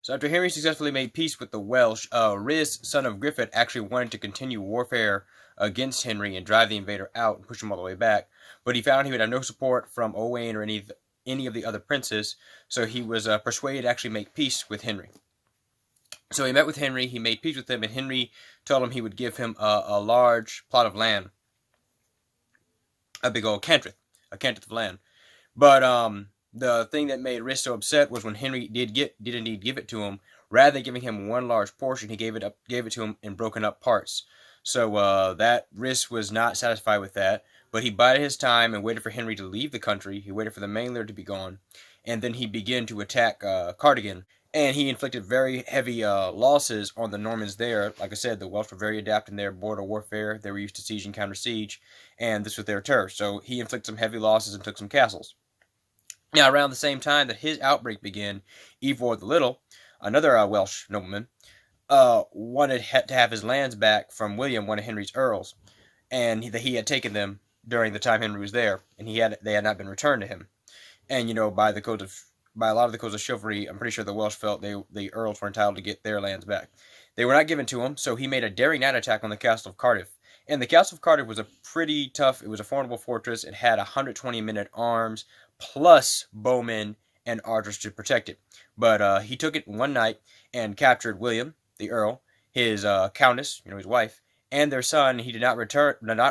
So after Henry successfully made peace with the Welsh, Rhys, son of Griffith, actually wanted to continue warfare against Henry and drive the invader out and push him all the way back. But he found he would have no support from Owain or any of the other princes, so he was persuaded to actually make peace with Henry. So he met with Henry, he made peace with him, and Henry told him he would give him a large plot of land, a big old cantrith of land. But the thing that made Rhys so upset was when Henry did indeed give it to him. Rather than giving him one large portion, he gave it to him in broken up parts. So that Rhys was not satisfied with that, but he bided his time and waited for Henry to leave the country. He waited for the main leader to be gone, and then he began to attack Cardigan. And he inflicted very heavy losses on the Normans there. Like I said, the Welsh were very adept in their border warfare. They were used to siege and counter siege, and this was their turf. So he inflicted some heavy losses and took some castles. Now, around the same time that his outbreak began, Eivor the Little, another Welsh nobleman, wanted to have his lands back from William, one of Henry's earls, and he had taken them during the time Henry was there, and they had not been returned to him. And by a lot of the codes of chivalry, I'm pretty sure the Welsh felt the earls were entitled to get their lands back. They were not given to him, so he made a daring night attack on the castle of Cardiff. And the castle of Cardiff was it was a formidable fortress. It had 120 men at arms, plus bowmen and archers to protect it. But he took it one night and captured William, the earl, his countess, his wife, and their son. He did not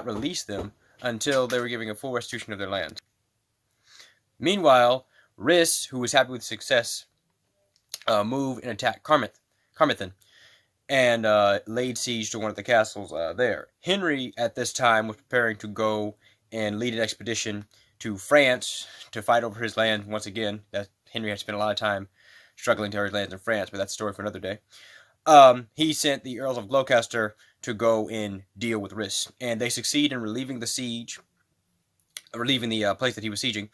release them until they were giving a full restitution of their land. Meanwhile, Rhys, who was happy with success, moved and attacked Carmarthen, and laid siege to one of the castles there. Henry, at this time, was preparing to go and lead an expedition to France to fight over his land once again. That Henry had spent a lot of time struggling to his lands in France, but that's a story for another day. He sent the Earls of Gloucester to go and deal with Rhys, and they succeed in relieving the place that he was sieging,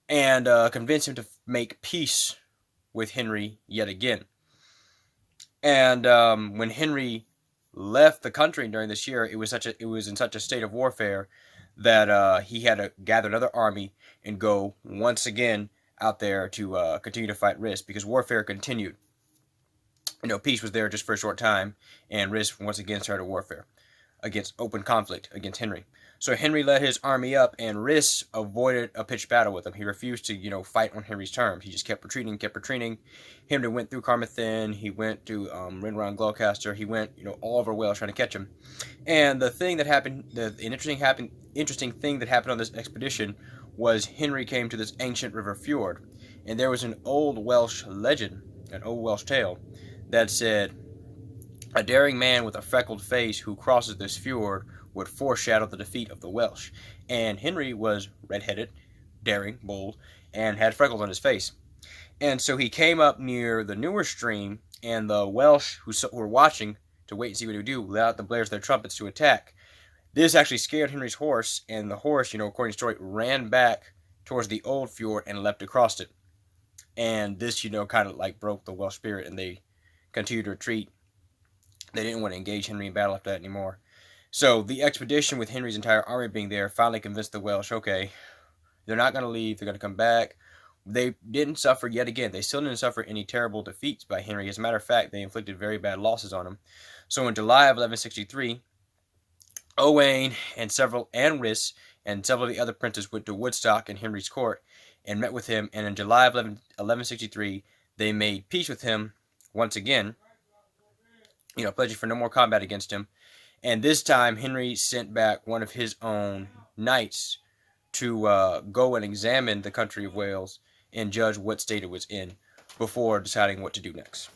and convince him to make peace with Henry yet again. And when Henry left the country during this year, it was in such a state of warfare that he had to gather another army and go once again out there to continue to fight Rhys, because warfare continued. Peace was there just for a short time, and Rhys once again started warfare against open conflict against Henry. So Henry led his army up, and Rhys avoided a pitched battle with him. He refused to, fight on Henry's terms. He just kept retreating. Henry went through Carmarthen. He went to right around Gloucester. He went, all over Wales trying to catch him. And the thing that happened, interesting thing that happened on this expedition was Henry came to this ancient river fjord, and there was an old Welsh legend, an old Welsh tale, that said, a daring man with a freckled face who crosses this fjord would foreshadow the defeat of the Welsh. And Henry was red-headed, daring, bold, and had freckles on his face. And so he came up near the newer stream, and the Welsh who were watching to wait and see what he would do let out the blares of their trumpets to attack. This actually scared Henry's horse, and the horse, according to the story, ran back towards the old fjord and leapt across it. And this, kind of like broke the Welsh spirit, and they continued to retreat. They didn't want to engage Henry in battle after that anymore. So the expedition, with Henry's entire army being there, finally convinced the Welsh, okay, they're not going to leave, they're going to come back. They didn't suffer yet again. They still didn't suffer any terrible defeats by Henry. As a matter of fact, they inflicted very bad losses on him. So in July of 1163, Owain and Rhys and several of the other princes went to Woodstock in Henry's court and met with him. And in July of 1163, they made peace with him once again, pledging for no more combat against him. And this time, Henry sent back one of his own knights to go and examine the country of Wales and judge what state it was in before deciding what to do next.